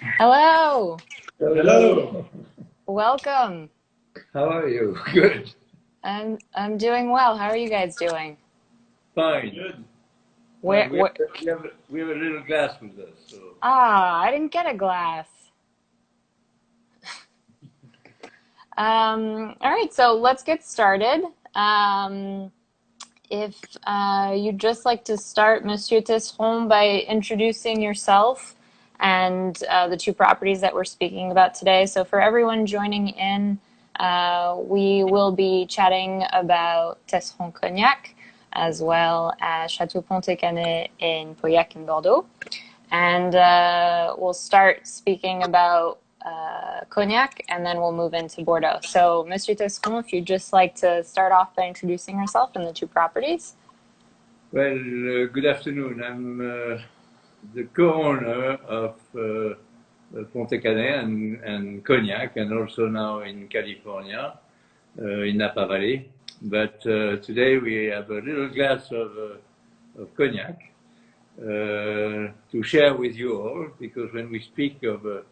Hello, Hello. welcome. How are you? Good. I'm doing well. How are you guys doing? Fine. Good. Where, Fine. where We have a little glass with us. So. I didn't get a glass. All right, so let's get started. If you'd just like to start, Monsieur Tesseron, by introducing yourself and the two properties that we're speaking about today. So for everyone joining in, we will be chatting about Tesseron Cognac as well as Chateau Pontet-Canet in Pauillac in Bordeaux. And we'll start speaking about Cognac, and then we'll move into Bordeaux. So, Monsieur Tesseron, if you'd just like to start off by introducing yourself and the two properties. Well, good afternoon. I'm the co-owner of Pontet-Canet and Cognac, and also now in California, in Napa Valley. But today we have a little glass of Cognac to share with you all, because when we speak of a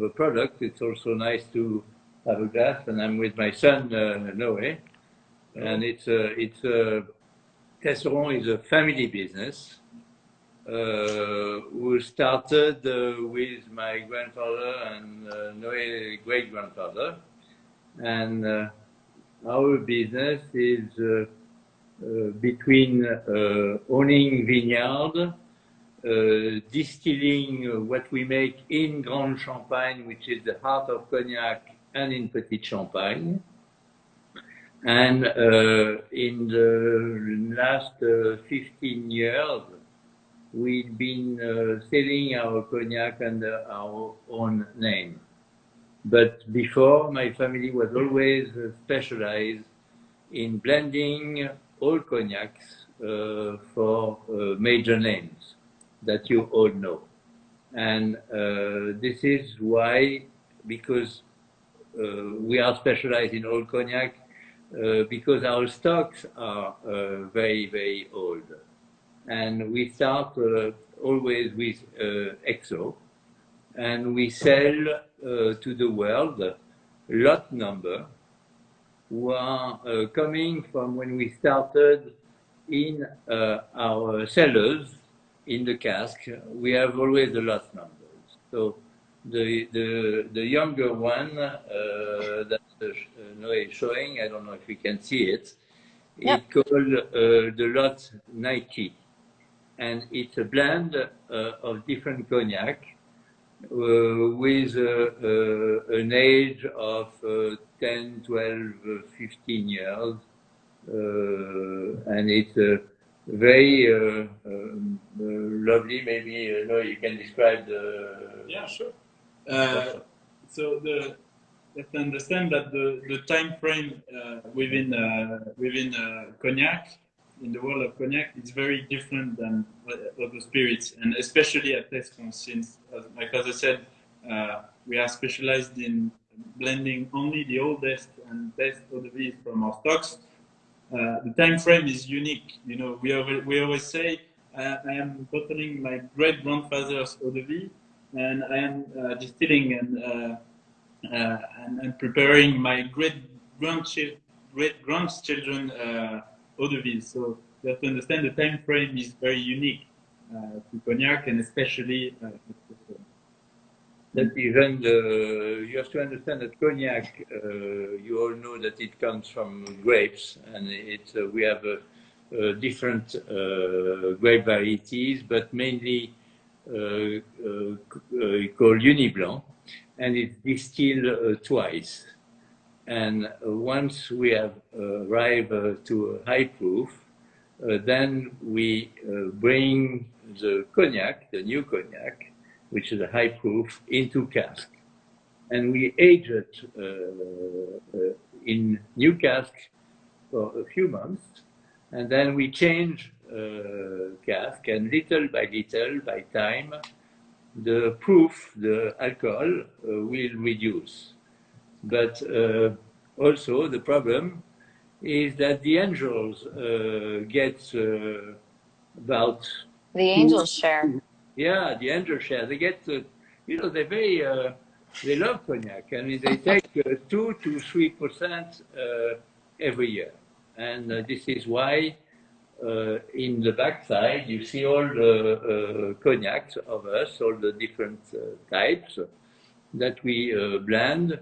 product, it's also nice to have a glass. And I'm with my son Noe, and Tesseron is a family business who started with my grandfather and Noe's great grandfather, and our business is between owning vineyard, distilling what we make in Grand Champagne, which is the heart of Cognac, and in Petit Champagne. And in the last 15 years, we've been selling our Cognac under our own name. But before, my family was always specialized in blending all cognacs for major names that you all know. And this is why, because we are specialized in old cognac, because our stocks are very, very old. And we start always with XO, and we sell to the world lot number, who are coming from when we started in our cellars in the cask. We have always the lot numbers. So the younger one that Noe is showing, I don't know if you can see it, Yep. it's called the lot 90. And it's a blend of different cognac with an age of 10, 12, 15 years. And it's very lovely. Maybe no, you can describe the. Yeah, sure. So you have to understand that the time frame within cognac, in the world of cognac, is very different than other spirits, and especially at Tesseron, since, as my father said, we are specialized in blending only the oldest and best eau de vie from our stocks. The time frame is unique. You know, we always say, I am bottling my great grandfather's eau de vie, and I am distilling and preparing my great grandchildren eau de vie. So you have to understand the time frame is very unique to cognac, and especially. That even you have to understand that cognac, you all know that it comes from grapes, and we have different grape varieties, but mainly called Uni Blanc, and it's distilled twice. And once we have arrived to a high proof, then we bring the cognac, the new cognac, which is a high proof, into cask. And we age it in new cask for a few months. And then we change cask, and little by time, the proof, the alcohol, will reduce. But also the problem is that the angels get about The angels share. yeah, the angel share. They get you know, they're very, they love cognac. I mean, they take 2 to 3% every year. And this is why in the backside, you see all the cognacs of us, all the different types that we blend,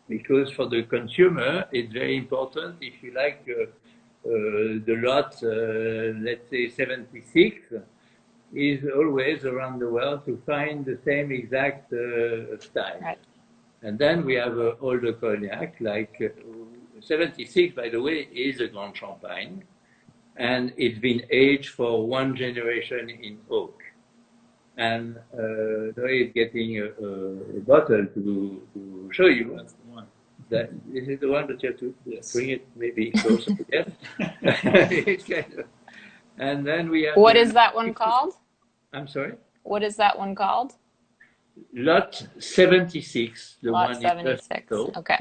because for the consumer, it's very important. If you like the lot, let's say 76, is always around the world to find the same exact style. Right. And then we have all the cognac, like 76, by the way, is a Grand Champagne. And it's been aged for 1 generation in oak. And Noé is getting a bottle to show you. That's the one. This is the one that you have to Yes. bring it maybe closer. Yes. It's kind of, and then we have. What is that one called? I'm sorry? What is that one called? Lot 76. The Lot one 76. so. Okay.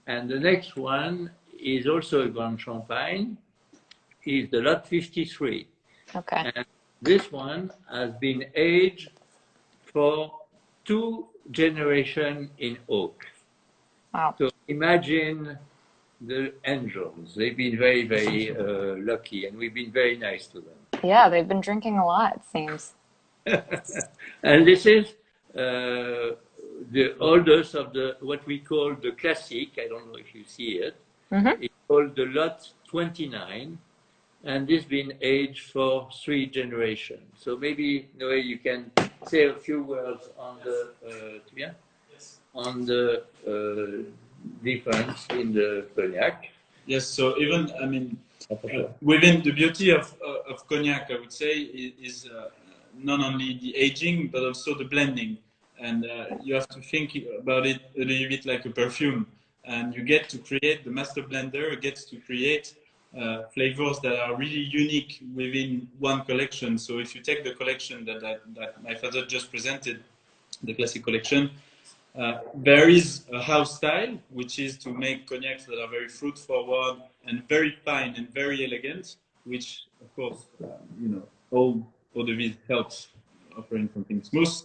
And the next one is also a Grand Champagne, is the Lot 53. Okay. And this one has been aged for 2 generations in oak. Wow. So imagine the angels. They've been very, very lucky, and we've been very nice to them. Yeah, they've been drinking a lot, it seems. And this is the oldest of the what we call the classic. I don't know if you see it. Mm-hmm. It's called the Lot 29, and this been aged for 3 generations. So maybe Noé, you can say a few words on the on the difference in the cognac. Yes, so even, I mean, within the beauty of cognac, I would say, is not only the aging, but also the blending. And you have to think about it a little bit like a perfume. And you get to create, the master blender gets to create flavors that are really unique within one collection. So if you take the collection that my father just presented, the classic collection, there is a house style, which is to make cognacs that are very fruit forward and very fine and very elegant, which of course, you know, all eau de vie helps offering something smooth.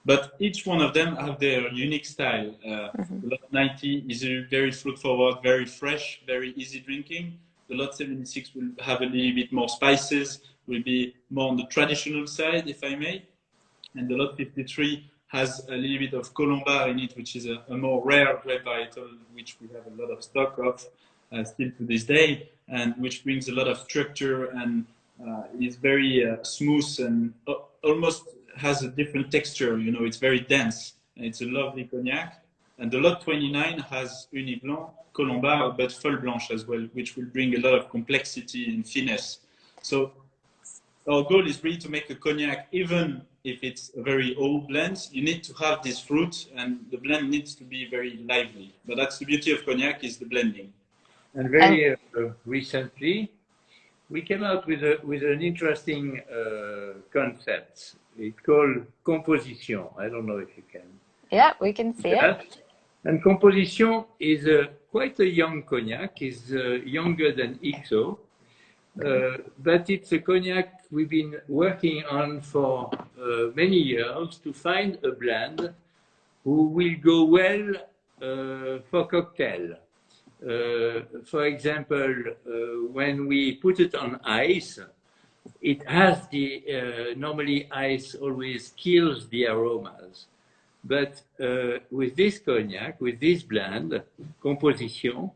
But each one of them have their unique style. The Lot 90 is very fruit forward, very fresh, very easy drinking. The Lot 76 will have a little bit more spices, will be more on the traditional side, if I may. And the Lot 53 has a little bit of Colombard in it, which is a more rare grape varietal, which we have a lot of stock of still to this day, and which brings a lot of structure and is very smooth and almost has a different texture. You know, it's very dense. And it's a lovely cognac. And the Lot 29 has Uni Blanc, Colombard, but Folle Blanche as well, which will bring a lot of complexity and finesse. So our goal is really to make a cognac, even if it's a very old blend, you need to have this fruit, and the blend needs to be very lively. But that's the beauty of cognac, is the blending. And very recently, we came out with an interesting concept. It's called composition. I don't know if you can. Yeah, we can see it. And composition is quite a young cognac. It's younger than XO. But it's a cognac we've been working on for many years to find a blend who will go well for cocktail. For example, when we put it on ice, it has the, normally ice always kills the aromas. But with this cognac, with this blend, composition,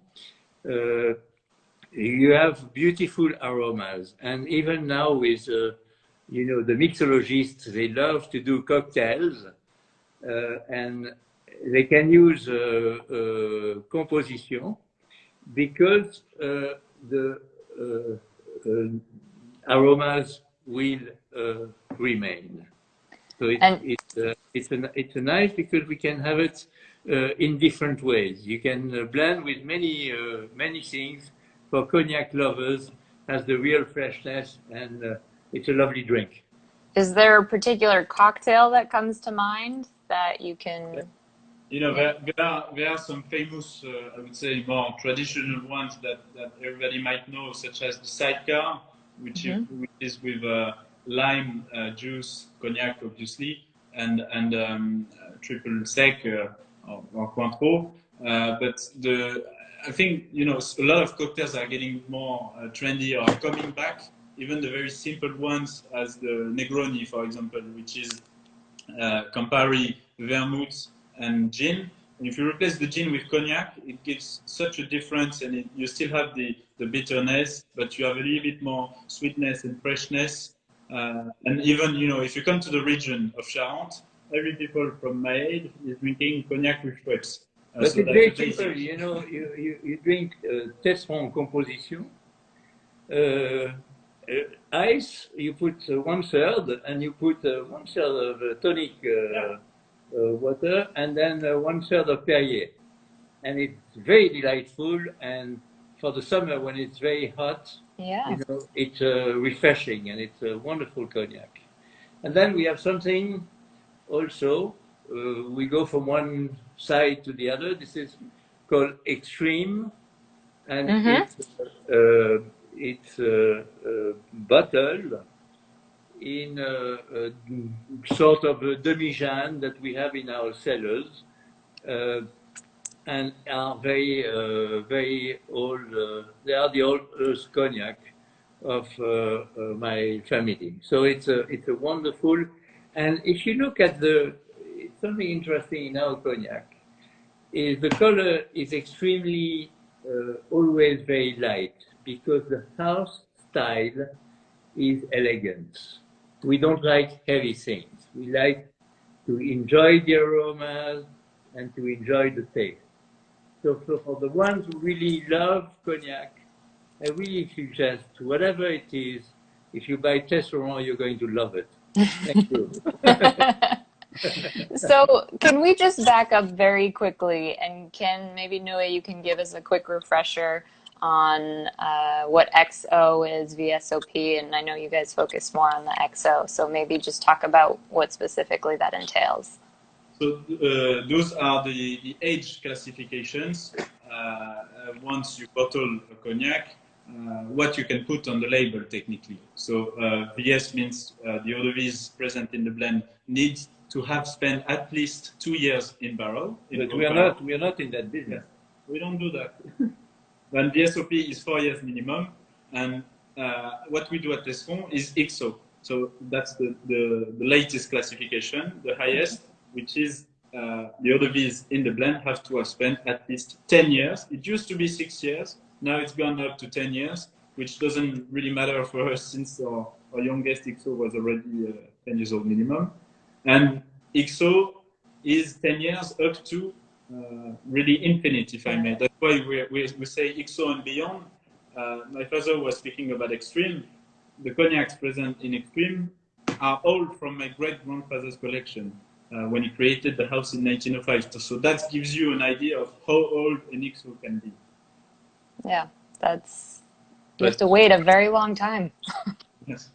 you have beautiful aromas. And even now with, you know, the mixologists, they love to do cocktails and they can use composition because the aromas will remain. So it's a nice because we can have it in different ways. You can blend with many things. For cognac lovers, has the real freshness, and it's a lovely drink. Is there a particular cocktail that comes to mind that you can? You know, there are some famous, I would say, more traditional ones that everybody might know, such as the sidecar, which is with lime juice, cognac, obviously, and triple sec or Cointreau. But I think, you know, a lot of cocktails are getting more trendy or coming back. Even the very simple ones, as the Negroni, for example, which is Campari, vermouth, and gin. And if you replace the gin with cognac, it gives such a difference, and you still have the bitterness, but you have a little bit more sweetness and freshness. And even, you know, if you come to the region of Charente, every people from my age is drinking cognac with Schweppes. But so it's very simple, you know, you drink Tesseron composition, ice, you put 1/3, and you put 1/3 of tonic water, and then 1/3 of Perrier. And it's very delightful, and for the summer when it's very hot, you know, it's refreshing, and it's a wonderful cognac. And then we have something also, we go from one side to the other. This is called extreme, and it's bottled in a sort of a demi-jeanne that we have in our cellars, and are very old. They are the oldest cognac of my family. So it's a wonderful. And if you look at something interesting in our cognac is the color is extremely always very light, because the house style is elegance. We don't like heavy things. We like to enjoy the aromas and to enjoy the taste. So for the ones who really love cognac, I really suggest, whatever it is, if you buy Tesseron, you're going to love it. Thank you. So can we just back up very quickly, and maybe Noe, you can give us a quick refresher on what XO is, VSOP, and I know you guys focus more on the XO, so maybe just talk about what specifically that entails. So those are the age classifications. Once you bottle a cognac, what you can put on the label technically. So VS means the eau de vie present in the blend needs to have spent at least 2 years in barrel. But we are not in that business. Yeah. We don't do that. Then VSOP is 4 years minimum, and what we do at Tesseron is XO. So that's the latest classification, the highest, which is the eau de vie in the blend have to have spent at least 10 years. It used to be 6 years. Now it's gone up to 10 years, which doesn't really matter for us since our youngest XO was already 10 years old minimum. And XO is 10 years up to really infinite, if I may. That's why we say XO and beyond. My father was speaking about extreme. The cognacs present in extreme are all from my great-grandfather's collection when he created the house in 1905. So that gives you an idea of how old an XO can be. Yeah, you have to wait a very long time. Yes.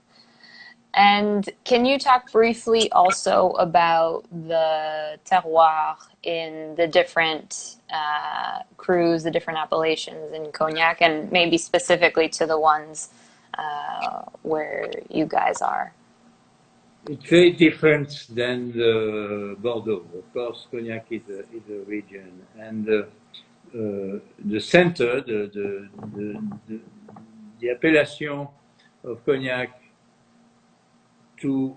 And can you talk briefly also about the terroir in the different crus, the different appellations in Cognac, and maybe specifically to the ones where you guys are? It's very different than the Bordeaux. Of course, Cognac is a region, and the center, the appellation of Cognac to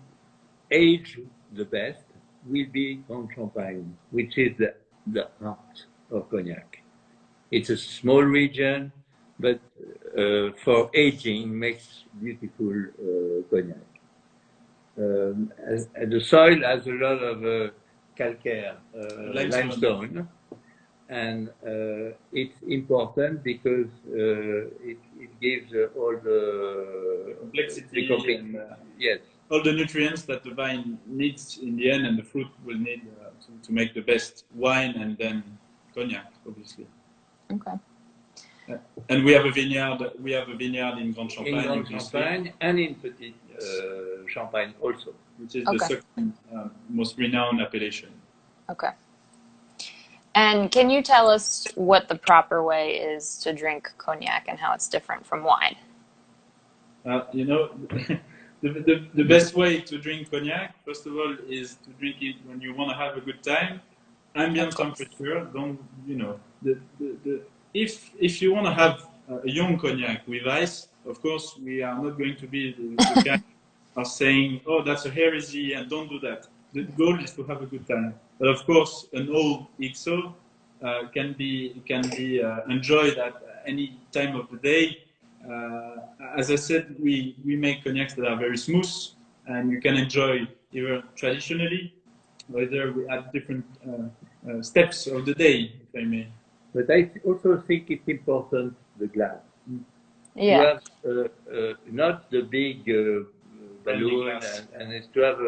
age the best will be Grand Champagne, which is the heart of Cognac. It's a small region, but for aging makes beautiful Cognac. And the soil has a lot of calcaire, limestone, and it's important because it gives all the complexity and yes, all the nutrients that the vine needs in the end, and the fruit will need to make the best wine and then cognac, obviously. Okay. And we have a vineyard. We have a vineyard in Grand Champagne, in Grand Champagne and in Petit Champagne also, which is the second most renowned appellation. Okay. And can you tell us what the proper way is to drink cognac and how it's different from wine? You know, the best way to drink cognac, first of all, is to drink it when you want to have a good time. Ambient temperature. Don't if you want to have a young cognac with ice, of course, we are not going to be the kind of saying, "Oh, that's a heresy," and don't do that. The goal is to have a good time. But of course, an old XO can be enjoyed at any time of the day. As I said, we make cognacs that are very smooth, and you can enjoy either traditionally, or either at different steps of the day, if I may. But I also think it's important, the glass. Yeah. To have not the big balloon, and it's to have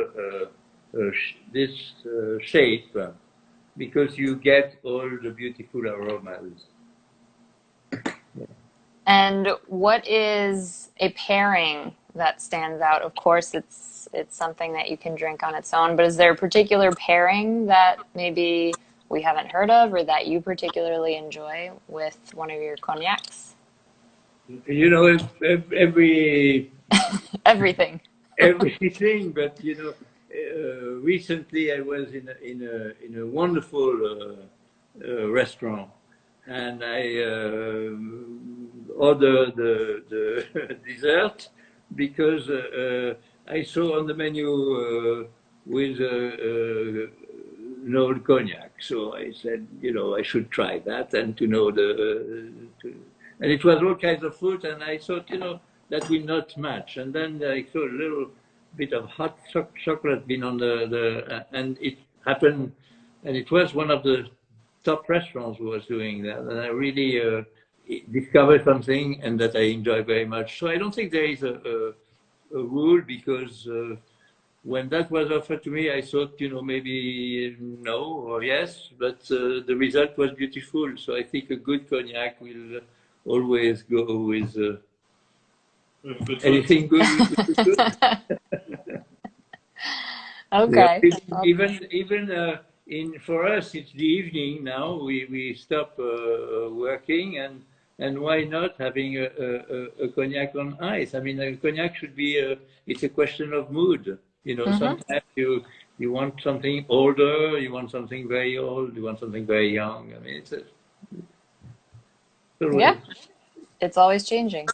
this shape, because you get all the beautiful aromas. And what is a pairing that stands out? Of course, it's something that you can drink on its own, but is there a particular pairing that maybe we haven't heard of or that you particularly enjoy with one of your cognacs? You know, every everything. everything, but you know, recently I was in a wonderful restaurant, and I ordered the dessert because I saw on the menu with an old cognac. So I said, you know, I should try that and to know and it was all kinds of fruit, and I thought, you know, that will not match. And then I saw a little bit of hot chocolate being on and it happened, and it was one of the top restaurants who was doing that, and I really discovered something and that I enjoy very much. So I don't think there is a rule, because when that was offered to me, I thought, you know, maybe no or yes, but the result was beautiful. So I think a good cognac will always go with anything good. Okay. Yeah, even for us, it's the evening now. We stop working, and why not having a cognac on ice? I mean, a cognac should be it's a question of mood. You know, sometimes you want something older, you want something very old, you want something very young. I mean, it's always changing.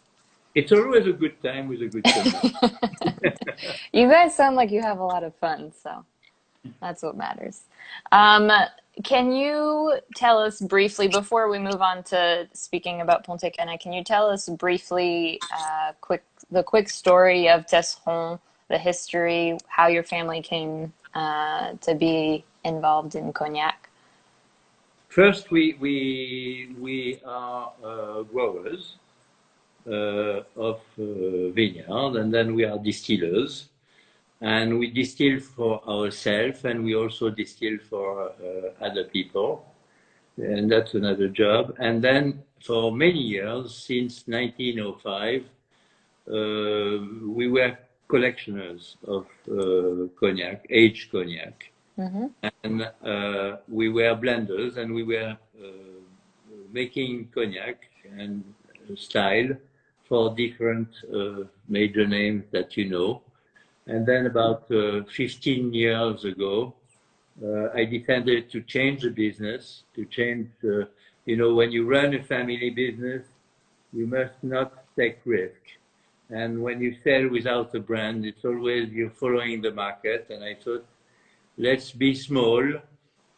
It's always a good time with a good cognac. You guys sound like you have a lot of fun, so that's what matters. Can you tell us briefly, before we move on to speaking about Pontet-Canet, can you tell us briefly the quick story of Tesseron, the history, how your family came to be involved in cognac? First, we are growers of vineyard, and then we are distillers, and we distill for ourselves, and we also distill for other people, and that's another job. And then for many years, since 1905, we were collectioners of cognac, aged cognac. And we were blenders, and we were making cognac and style for different major names that you know. And then about 15 years ago, I decided to change the business, to change, you know, when you run a family business, you must not take risk. And when you sell without a brand, it's always you're following the market. And I thought, let's be small,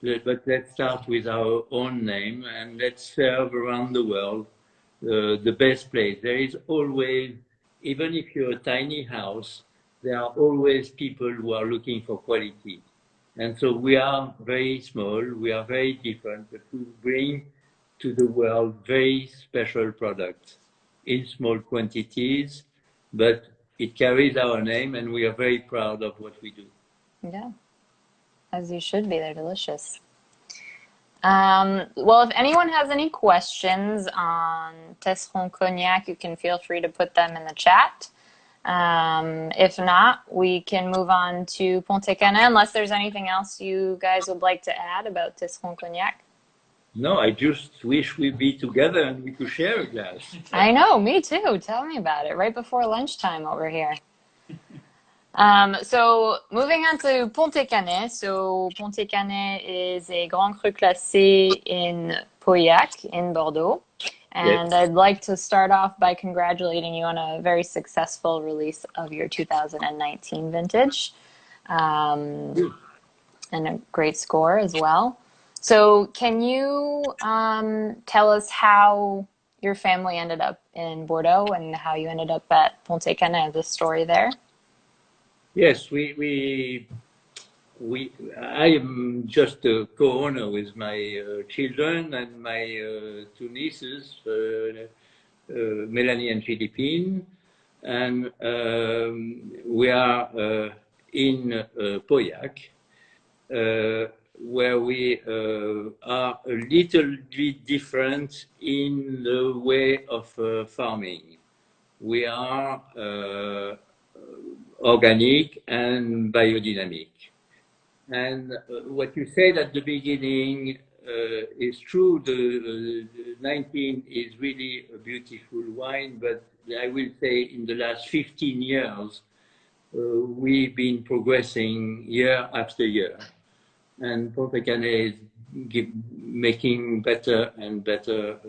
but let's start with our own name, and let's serve around the world the best place. There is always, even if you're a tiny house, there are always people who are looking for quality. And so we are very small, we are very different, but we bring to the world very special products in small quantities, but it carries our name, and we are very proud of what we do. Yeah. As you should be, they're delicious. Well, if anyone has any questions on Tesseron Cognac, you can feel free to put them in the chat. If not, we can move on to Pontet-Canet, unless there's anything else you guys would like to add about Tesseron Cognac. No, I just wish we'd be together and we could share a glass. I know, me too. Tell me about it. Right before lunchtime over here. So moving on to Pontet-Canet. So Pontet-Canet is a Grand Cru classé in Pauillac in Bordeaux. Yes. And I'd like to start off by congratulating you on a very successful release of your 2019 vintage, and a great score as well. So can you tell us how your family ended up in Bordeaux and how you ended up at Pontet-Canet, the story there? Yes, I am just a co-owner with my children and my two nieces, Melanie and Philippine, and we are in Pauillac, where we are a little bit different in the way of farming. We are organic and biodynamic. And what you said at the beginning is true. The 19 is really a beautiful wine, but I will say in the last 15 years, we've been progressing year after year. And Pontet-Canet is making better and better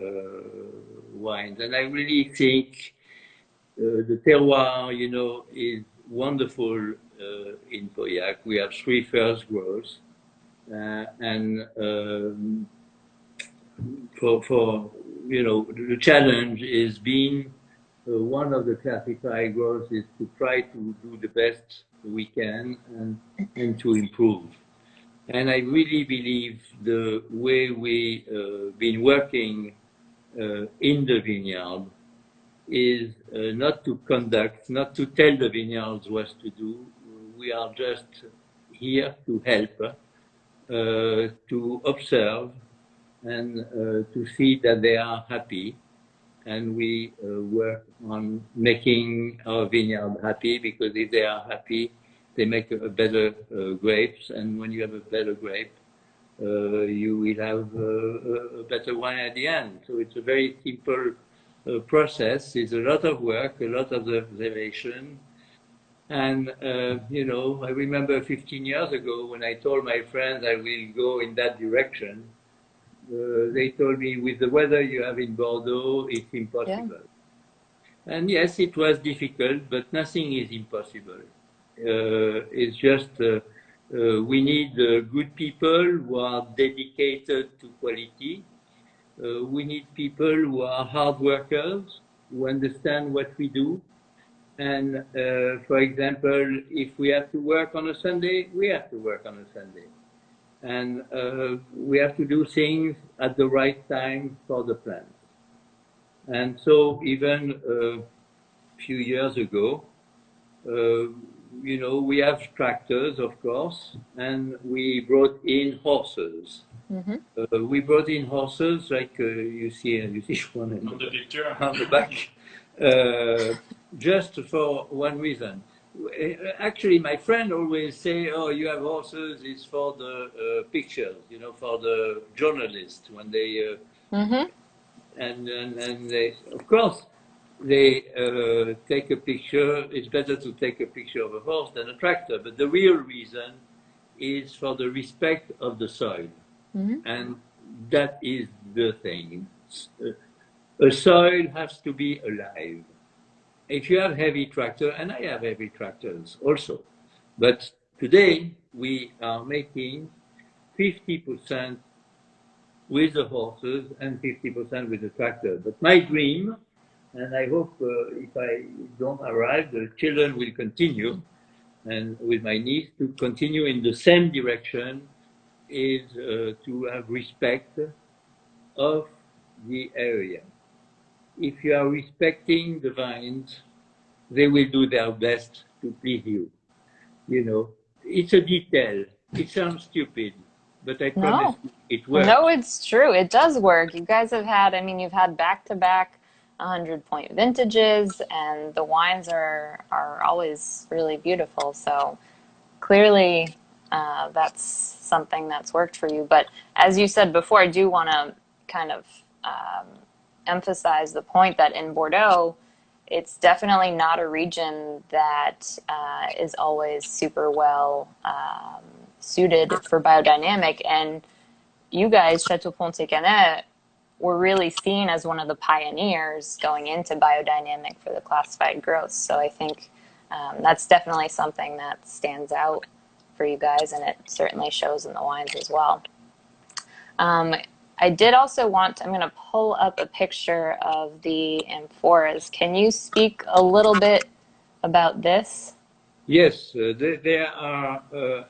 wines. And I really think the terroir, is wonderful in Pauillac. We have 3 first growers, and for the challenge is being one of the classified growers is to try to do the best we can and to improve. And I really believe the way we been working in the vineyard is not to conduct, not to tell the vineyards what to do. We are just here to help, to observe, and to see that they are happy. And we work on making our vineyard happy, because if they are happy, they make a better grapes. And when you have a better grape, you will have a better wine at the end. So it's a very simple process. It's a lot of work, a lot of observation. And, I remember 15 years ago when I told my friends I will go in that direction, they told me, with the weather you have in Bordeaux, it's impossible. Yeah. And yes, it was difficult, but nothing is impossible. It's just we need good people who are dedicated to quality. We need people who are hard workers, who understand what we do. And for example, if we have to work on a Sunday, we have to work on a Sunday. And we have to do things at the right time for the plant. And so even a few years ago, we have tractors, of course, and we brought in horses. Mm-hmm. We brought in horses, like you see one on the picture on the back, just for one reason. Actually, my friend always say, "Oh, you have horses. It's for the pictures, for the journalists when they." Mm-hmm. And they, of course, they take a picture. It's better to take a picture of a horse than a tractor. But the real reason is for the respect of the soil. Mm-hmm. And that is the thing. A soil has to be alive. If you have heavy tractor, and I have heavy tractors also, but today we are making 50% with the horses and 50% with the tractor. But my dream, and I hope if I don't arrive, the children will continue, and with my niece to continue in the same direction, is to have respect of the area. If you are respecting the vines, they will do their best to please you. It's a detail. It sounds stupid, but I promise it works. No, it's true. It does work. You guys have had, you've had back-to-back 100-point vintages, and the wines are always really beautiful. So clearly that's something that's worked for you. But as you said before, I do want to kind of emphasize the point that in Bordeaux, it's definitely not a region that is always super well suited for biodynamic. And you guys, Chateau Pontet-Canet, were really seen as one of the pioneers going into biodynamic for the classified growth. So I think that's definitely something that stands out for you guys, and it certainly shows in the wines as well. I did also want to, I'm going to pull up a picture of the amphoras. Can you speak a little bit about this? Yes, there are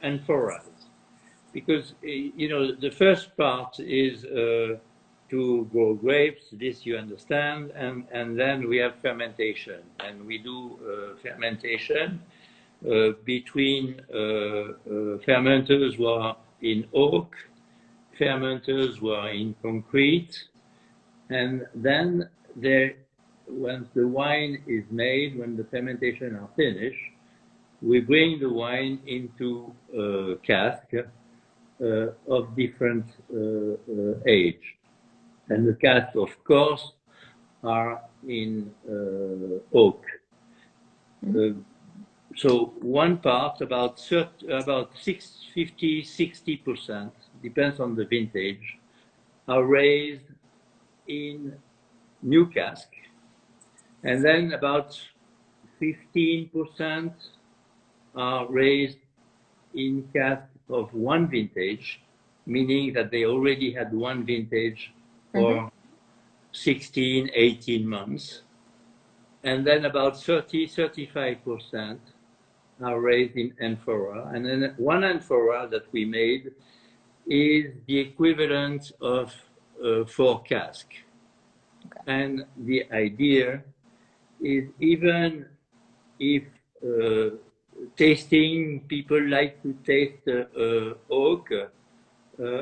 amphoras, because you know, the first part is to grow grapes. This you understand, and then we have fermentation, and we do fermentation between fermenters who are in oak, fermenters who are in concrete, and then there, once the wine is made, when the fermentation are finished, we bring the wine into a cask of different age. And the casks, of course, are in oak. So one part, about 50–60%, depends on the vintage, are raised in new cask, and then about 15% are raised in cask of one vintage, meaning that they already had one vintage for 16–18 months. And then about 30–35% are raised in amphora. And then one amphora that we made is the equivalent of 4 casks. Okay. And the idea is, even if tasting, people like to taste oak,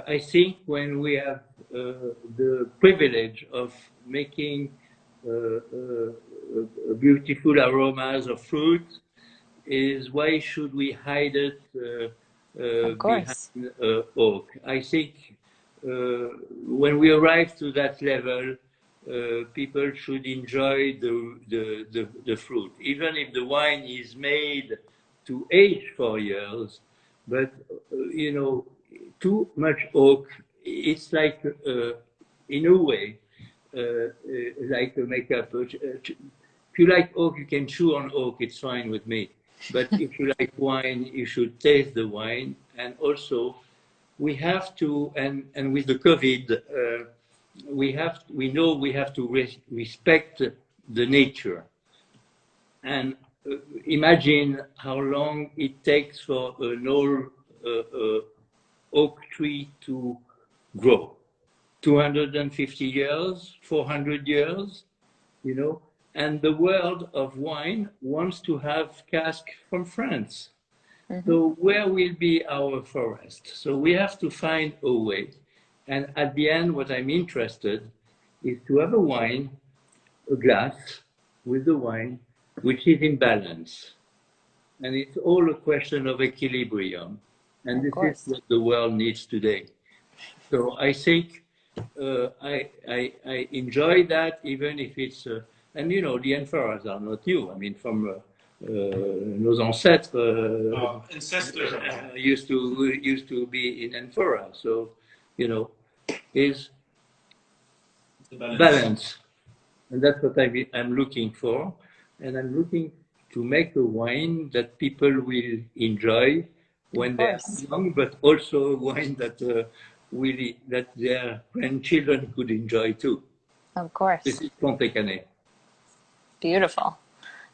I think when we have the privilege of making beautiful aromas of fruit, is why should we hide it behind oak? I think when we arrive to that level, people should enjoy the fruit, even if the wine is made to age 4 years. But you know, too much oak, it's like in a way like a makeup. If you like oak, you can chew on oak, it's fine with me. But if you like wine, you should taste the wine. And also, we have to, and with the COVID, we know we have to respect the nature. And imagine how long it takes for an old oak tree to grow. 250 years, 400 years, you know. And the world of wine wants to have cask from France. So where will be our forest? So we have to find a way. And at the end, what I'm interested is to have a wine, a glass with the wine, which is in balance. And it's all a question of equilibrium. And this is what the world needs today. So I think I enjoy that, even if it's, and you know, the amphoras are not new. I mean, from nos ancêtres used to be in amphora. So, you know, is balance. And that's what I'm looking for. And I'm looking to make a wine that people will enjoy when they're young, but also wine that that their grandchildren could enjoy too. Of course. This is Pontet-Canet. Beautiful.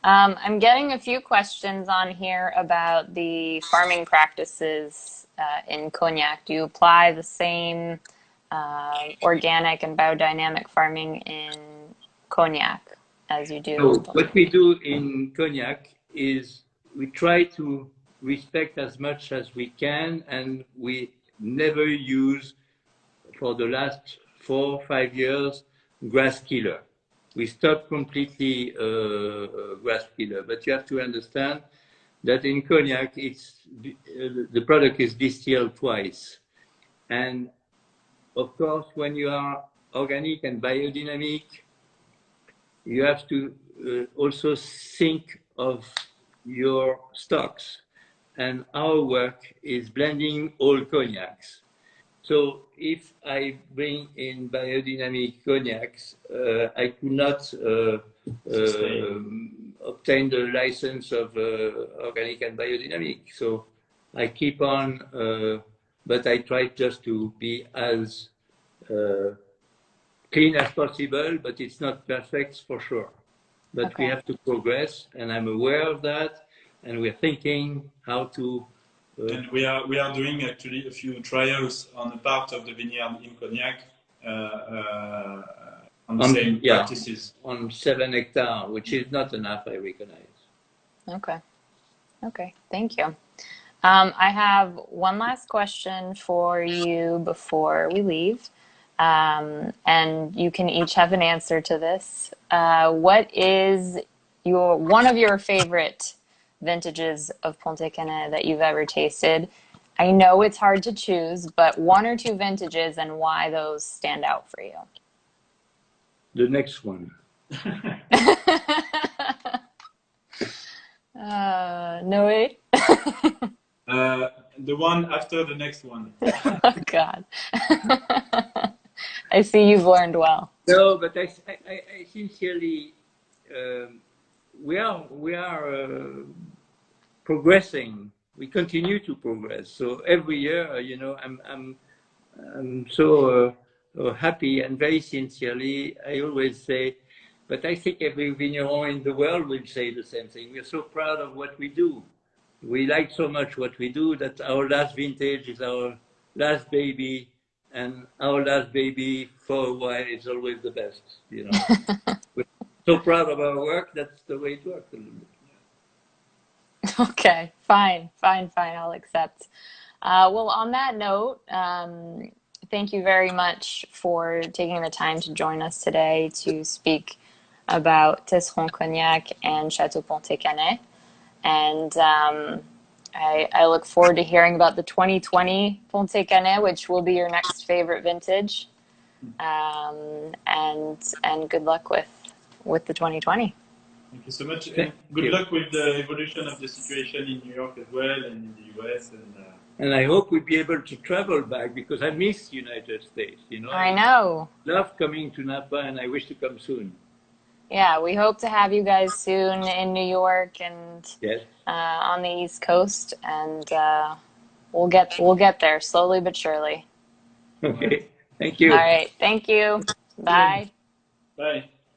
I'm getting a few questions on here about the farming practices in Cognac. Do you apply the same organic and biodynamic farming in Cognac as you do? So what we do in Cognac is we try to respect as much as we can, and we never use, for the last 4 or 5 years, grass killer. We stopped completely grass killer. But you have to understand that in Cognac, the product is distilled twice. And of course, when you are organic and biodynamic, you have to also think of your stocks. And our work is blending all cognacs. So if I bring in biodynamic cognacs, I could not obtain the license of organic and biodynamic. So I keep on, but I try just to be as clean as possible, but it's not perfect for sure. But we have to progress, and I'm aware of that, and we're thinking how to. And we are doing actually a few trials on a part of the vineyard in Cognac on the same practices. On 7 hectares, which is not enough, I recognize. Okay. Okay, thank you. I have one last question for you before we leave. And you can each have an answer to this. What is one of your favorite vintages of Pontet-Canet that you've ever tasted? I know it's hard to choose, but one or two vintages and why those stand out for you. The next one. Noé? The one after the next one. Oh, God. I see you've learned well. No, but I sincerely, we are progressing. We continue to progress. So every year, you know, I'm so happy, and very sincerely, I always say, but I think every vigneron in the world will say the same thing. We're so proud of what we do. We like so much what we do that our last vintage is our last baby, and our last baby for a while is always the best, you know. We're so proud of our work, that's the way it works a little bit. Okay, fine, I'll accept. Well, on that note, thank you very much for taking the time to join us today to speak about Tesseron Cognac and Chateau Pontet-Canet. And I look forward to hearing about the 2020 Pontet-Canet, which will be your next favorite vintage. And good luck with the 2020. Thank you so much. And good luck with the evolution of the situation in New York as well, and in the US. And I hope we'll be able to travel back, because I miss the United States. You know, I know. Love coming to Napa, and I wish to come soon. Yeah, we hope to have you guys soon in New York and on the East Coast, and we'll get there slowly but surely. Okay, thank you. All right, thank you. Bye. Bye.